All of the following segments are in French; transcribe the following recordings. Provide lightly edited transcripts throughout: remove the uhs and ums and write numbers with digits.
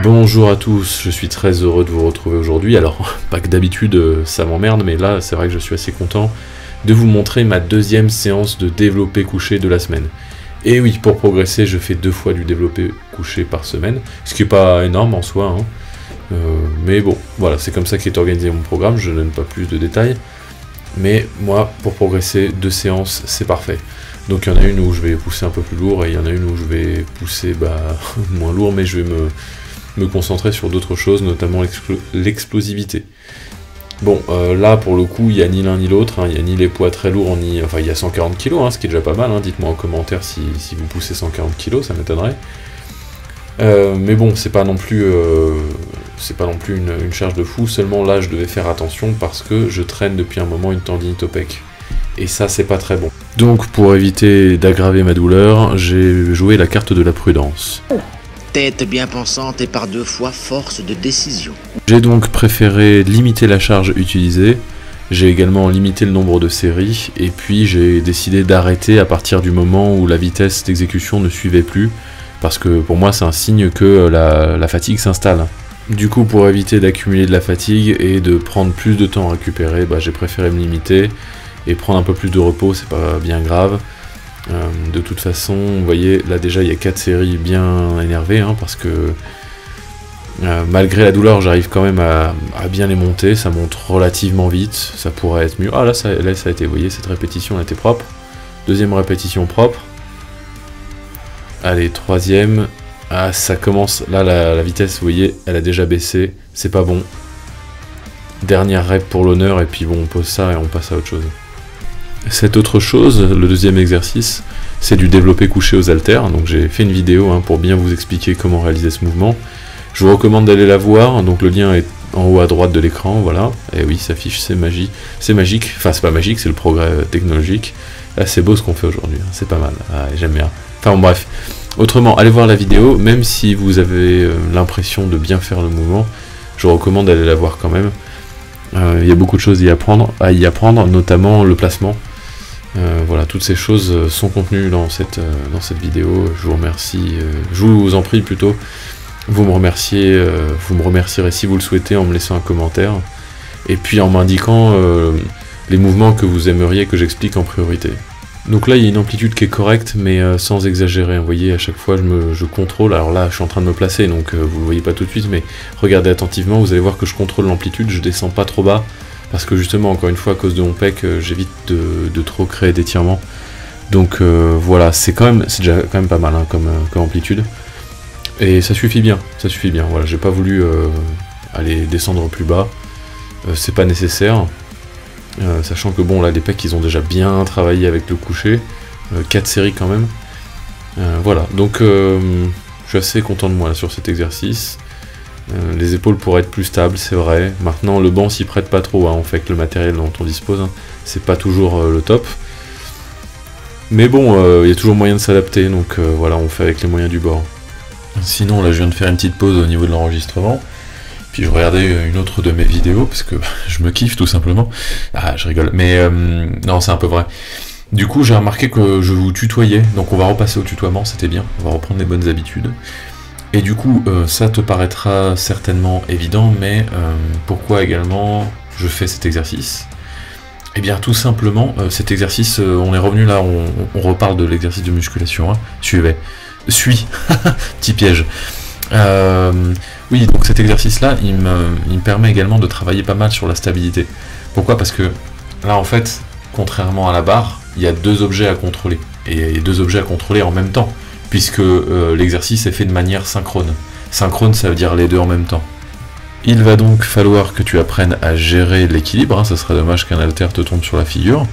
Bonjour à tous, je suis très heureux de vous retrouver aujourd'hui. Alors, pas que d'habitude ça m'emmerde, mais là c'est vrai que je suis assez content de vous montrer ma deuxième séance de développé couché de la semaine. Et oui, pour progresser, je fais 2 fois du développé couché par semaine, ce qui est pas énorme en soi, hein. Mais bon, voilà, c'est comme ça qu'est organisé mon programme, je ne donne pas plus de détails. Mais moi, pour progresser, 2 séances, c'est parfait. Donc il y en a une où je vais pousser un peu plus lourd, et il y en a une où je vais pousser moins lourd, mais je vais me concentrer sur d'autres choses, notamment l'explosivité. Bon, là pour le coup, il n'y a ni l'un ni l'autre, hein, il n'y a ni les poids très lourds, ni... Enfin, il y a 140 kg, hein, ce qui est déjà pas mal, hein, dites-moi en commentaire si vous poussez 140 kg, ça m'étonnerait. Mais bon, c'est pas non plus une charge de fou, seulement là je devais faire attention parce que je traîne depuis un moment une tendinite au pec. Et ça, c'est pas très bon. Donc, pour éviter d'aggraver ma douleur, j'ai joué la carte de la prudence. Tête bien pensante et par 2 fois force de décision. J'ai donc préféré limiter la charge utilisée, j'ai également limité le nombre de séries, et puis j'ai décidé d'arrêter à partir du moment où la vitesse d'exécution ne suivait plus, parce que pour moi c'est un signe que la fatigue s'installe. Du coup, pour éviter d'accumuler de la fatigue et de prendre plus de temps à récupérer, j'ai préféré me limiter et prendre un peu plus de repos, c'est pas bien grave. De toute façon, vous voyez, là déjà il y a 4 séries bien énervées, hein, parce que malgré la douleur, j'arrive quand même à bien les monter, ça monte relativement vite, ça pourrait être mieux. Ah là ça a été, vous voyez, cette répétition elle était propre. Deuxième répétition propre. Allez, troisième. Ah, ça commence, là la vitesse, vous voyez, elle a déjà baissé, c'est pas bon. Dernière rep pour l'honneur, et puis bon, on pose ça et on passe à autre chose. Cette autre chose, le deuxième exercice, c'est du développé couché aux haltères. Donc j'ai fait une vidéo pour bien vous expliquer comment réaliser ce mouvement. Je vous recommande d'aller la voir, donc le lien est en haut à droite de l'écran, voilà. Et oui, ça affiche, c'est magique. Enfin c'est pas magique, c'est le progrès technologique. Là c'est beau ce qu'on fait aujourd'hui, hein. C'est pas mal, j'aime bien. Enfin bon, bref, autrement, allez voir la vidéo, même si vous avez l'impression de bien faire le mouvement, je vous recommande d'aller la voir quand même. Il y a beaucoup de choses à y apprendre, notamment le placement. Voilà, toutes ces choses sont contenues dans cette vidéo. Je vous remercie, je vous en prie plutôt, vous me remercierez si vous le souhaitez en me laissant un commentaire, et puis en m'indiquant les mouvements que vous aimeriez que j'explique en priorité. Donc là il y a une amplitude qui est correcte, mais sans exagérer, vous voyez, à chaque fois je contrôle. Alors là je suis en train de me placer, donc vous le voyez pas tout de suite, mais regardez attentivement, vous allez voir que je contrôle l'amplitude, je descends pas trop bas, parce que justement, encore une fois, à cause de mon pec, j'évite de trop créer d'étirements. Donc voilà, c'est déjà quand même pas mal, hein, comme amplitude. Et ça suffit bien, voilà, j'ai pas voulu aller descendre plus bas, c'est pas nécessaire. Sachant que bon, là les pecs ils ont déjà bien travaillé avec le coucher, 4 séries quand même. Voilà, donc je suis assez content de moi là, sur cet exercice. Les épaules pourraient être plus stables, c'est vrai. Maintenant le banc s'y prête pas trop, hein, on fait avec le matériel dont on dispose, hein. C'est pas toujours le top. Mais bon, il y a toujours moyen de s'adapter, donc voilà, on fait avec les moyens du bord. Sinon là je viens de faire une petite pause au niveau de l'enregistrement. Puis je regardais une autre de mes vidéos, parce que je me kiffe tout simplement. Ah, je rigole, mais non, c'est un peu vrai. Du coup, j'ai remarqué que je vous tutoyais, donc on va repasser au tutoiement, c'était bien, on va reprendre les bonnes habitudes. Et du coup, ça te paraîtra certainement évident, mais pourquoi également je fais cet exercice? Eh bien, tout simplement, cet exercice, on est revenu là, on reparle de l'exercice de musculation, hein. Suis, petit piège. Oui, donc cet exercice-là, il me permet également de travailler pas mal sur la stabilité. Pourquoi? Parce que là, en fait, contrairement à la barre, il y a 2 objets à contrôler. Et 2 objets à contrôler en même temps, puisque l'exercice est fait de manière synchrone. Synchrone, ça veut dire les 2 en même temps. Il va donc falloir que tu apprennes à gérer l'équilibre, hein. Ça serait dommage qu'un haltère te tombe sur la figure.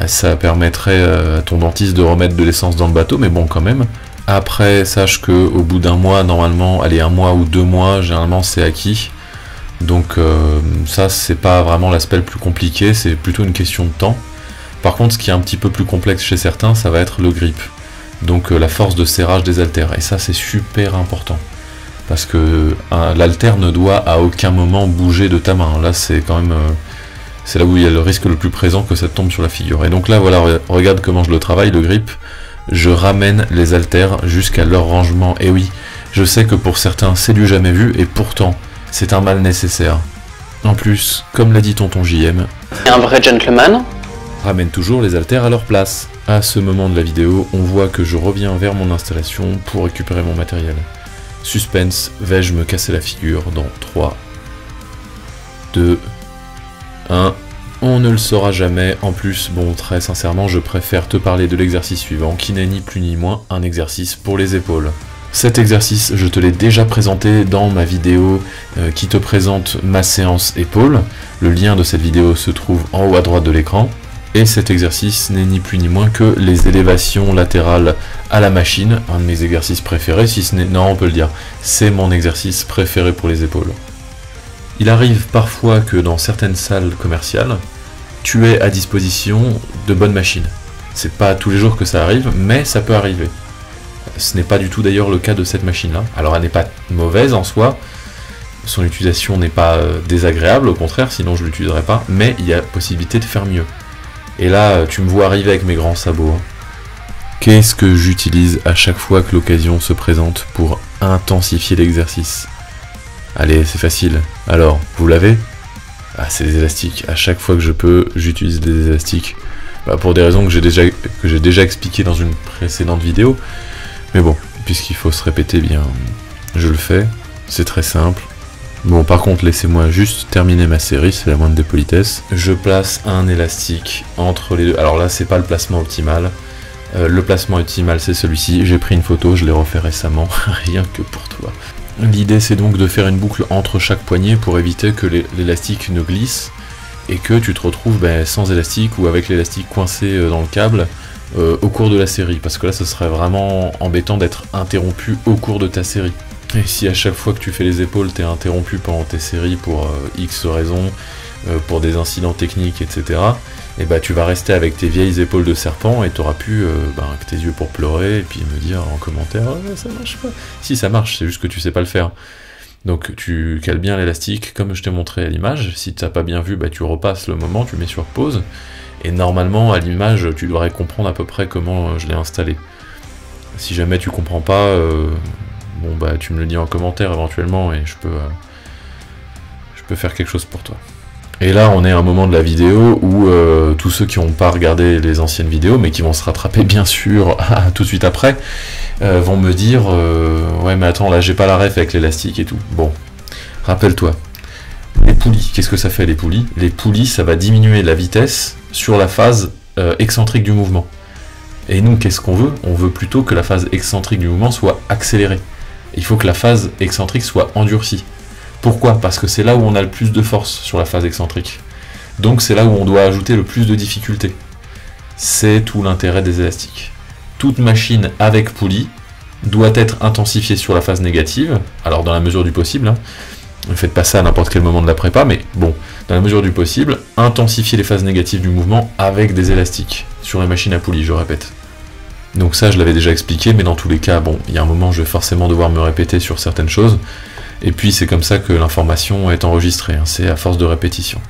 Ça permettrait à ton dentiste de remettre de l'essence dans le bateau, mais bon, quand même. Après, sache que au bout d'un mois, normalement, allez, 1 mois ou 2 mois, généralement c'est acquis. Donc ça, c'est pas vraiment l'aspect le plus compliqué, c'est plutôt une question de temps. Par contre, ce qui est un petit peu plus complexe chez certains, ça va être le grip. Donc la force de serrage des haltères. Et ça, c'est super important. Parce que l'haltère ne doit à aucun moment bouger de ta main. Là, c'est quand même... c'est là où il y a le risque le plus présent que ça te tombe sur la figure. Et donc là, voilà, regarde comment je le travaille, le grip. Je ramène les haltères jusqu'à leur rangement. Et oui, Je sais que pour certains c'est du jamais vu et pourtant c'est un mal nécessaire. En plus, comme l'a dit tonton JM, un vrai gentleman ramène toujours les haltères à leur place. À ce moment de la vidéo, on voit que je reviens vers mon installation pour récupérer mon matériel. Suspense, vais-je me casser la figure dans 3, 2, 1... On ne le saura jamais. En plus, bon, très sincèrement, je préfère te parler de l'exercice suivant, qui n'est ni plus ni moins un exercice pour les épaules. Cet exercice, je te l'ai déjà présenté dans ma vidéo qui te présente ma séance épaules. Le lien de cette vidéo se trouve en haut à droite de l'écran. Et cet exercice n'est ni plus ni moins que les élévations latérales à la machine, un de mes exercices préférés, si ce n'est... Non, on peut le dire, c'est mon exercice préféré pour les épaules. Il arrive parfois que dans certaines salles commerciales, tu aies à disposition de bonnes machines. C'est pas tous les jours que ça arrive, mais ça peut arriver. Ce n'est pas du tout d'ailleurs le cas de cette machine-là. Alors elle n'est pas mauvaise en soi, son utilisation n'est pas désagréable, au contraire, sinon je ne l'utiliserais pas, mais il y a possibilité de faire mieux. Et là, tu me vois arriver avec mes grands sabots. Qu'est-ce que j'utilise à chaque fois que l'occasion se présente pour intensifier l'exercice ? Allez, c'est facile. Alors, vous l'avez ? Ah, c'est des élastiques. À chaque fois que je peux, j'utilise des élastiques. Bah, pour des raisons que j'ai déjà expliquées dans une précédente vidéo. Mais bon, puisqu'il faut se répéter, bien, je le fais. C'est très simple. Bon, par contre, laissez-moi juste terminer ma série, c'est la moindre des politesses. Je place un élastique entre les deux. Alors là, c'est pas le placement optimal. Le placement optimal, c'est celui-ci. J'ai pris une photo, je l'ai refait récemment, rien que pour toi. L'idée c'est donc de faire une boucle entre chaque poignet pour éviter que l'élastique ne glisse et que tu te retrouves sans élastique ou avec l'élastique coincé dans le câble au cours de la série, parce que là ce serait vraiment embêtant d'être interrompu au cours de ta série. Et si à chaque fois que tu fais les épaules t'es interrompu pendant tes séries pour X raisons, pour des incidents techniques, etc., et bah tu vas rester avec tes vieilles épaules de serpent et t'auras pu avec tes yeux pour pleurer et puis me dire en commentaire ça marche pas. Si ça marche, c'est juste que tu sais pas le faire. Donc tu cales bien l'élastique comme je t'ai montré à l'image. Si t'as pas bien vu, bah tu repasses le moment, tu mets sur pause. Et normalement à l'image tu devrais comprendre à peu près comment je l'ai installé. Si jamais tu comprends pas, bon bah tu me le dis en commentaire éventuellement et je peux faire quelque chose pour toi. Et là, on est à un moment de la vidéo où tous ceux qui n'ont pas regardé les anciennes vidéos, mais qui vont se rattraper bien sûr tout de suite après, vont me dire ouais mais attends, là j'ai pas la ref avec l'élastique et tout. Bon, rappelle-toi, les poulies, qu'est-ce que ça fait les poulies? Les poulies, ça va diminuer la vitesse sur la phase excentrique du mouvement. Et nous, qu'est-ce qu'on veut? On veut plutôt que la phase excentrique du mouvement soit accélérée. Il faut que la phase excentrique soit endurcie. Pourquoi? Parce que c'est là où on a le plus de force sur la phase excentrique. Donc c'est là où on doit ajouter le plus de difficulté. C'est tout l'intérêt des élastiques. Toute machine avec poulie doit être intensifiée sur la phase négative, alors dans la mesure du possible, hein. Ne faites pas ça à n'importe quel moment de la prépa, mais bon, dans la mesure du possible, intensifier les phases négatives du mouvement avec des élastiques sur les machines à poulie, je répète. Donc ça, je l'avais déjà expliqué, mais dans tous les cas, bon, il y a un moment, je vais forcément devoir me répéter sur certaines choses. Et puis c'est comme ça que l'information est enregistrée, hein, c'est à force de répétition.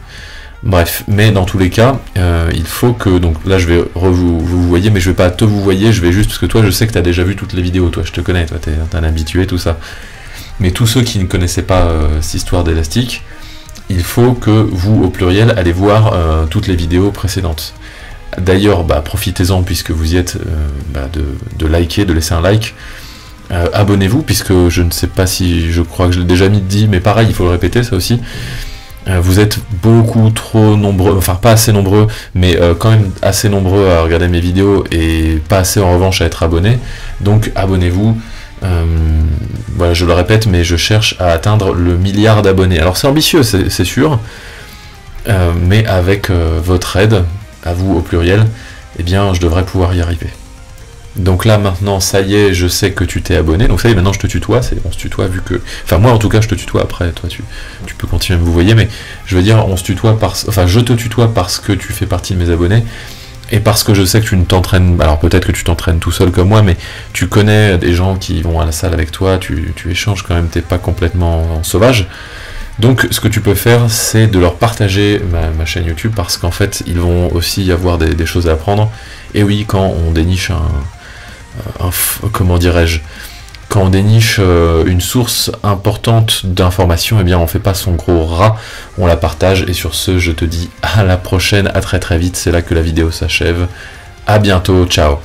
Bref, mais dans tous les cas, il faut que, donc là je vais vous voyez, mais je vais pas te vous voyez, je vais juste, parce que toi je sais que tu as déjà vu toutes les vidéos, toi je te connais, toi t'es un habitué, tout ça. Mais tous ceux qui ne connaissaient pas cette histoire d'élastique, il faut que vous, au pluriel, allez voir toutes les vidéos précédentes. D'ailleurs, profitez-en puisque vous y êtes, de liker, de laisser un like. Abonnez-vous, puisque je ne sais pas si, je crois que je l'ai déjà dit, mais pareil, il faut le répéter, ça aussi. Vous êtes beaucoup trop nombreux, enfin pas assez nombreux, mais quand même assez nombreux à regarder mes vidéos, et pas assez en revanche à être abonnés. Donc abonnez-vous. Voilà, je le répète, mais je cherche à atteindre le milliard d'abonnés. Alors c'est ambitieux, c'est sûr, mais avec votre aide, à vous au pluriel, eh bien je devrais pouvoir y arriver. Donc là maintenant, ça y est, je sais que tu t'es abonné, donc ça y est, maintenant je te tutoie, on se tutoie vu que... Enfin moi en tout cas je te tutoie, après toi tu peux continuer à me vous voyez, mais je veux dire, on se tutoie enfin je te tutoie parce que tu fais partie de mes abonnés, et parce que je sais que tu ne t'entraînes, alors peut-être que tu t'entraînes tout seul comme moi, mais tu connais des gens qui vont à la salle avec toi, tu échanges quand même, t'es pas complètement sauvage. Donc ce que tu peux faire, c'est de leur partager ma chaîne YouTube, parce qu'en fait ils vont aussi avoir des choses à apprendre. Et oui, quand on déniche comment dirais-je, quand on déniche une source importante d'informations, eh bien on fait pas son gros rat, on la partage. Et sur ce, je te dis à la prochaine, à très très vite, c'est là que la vidéo s'achève. À bientôt, ciao.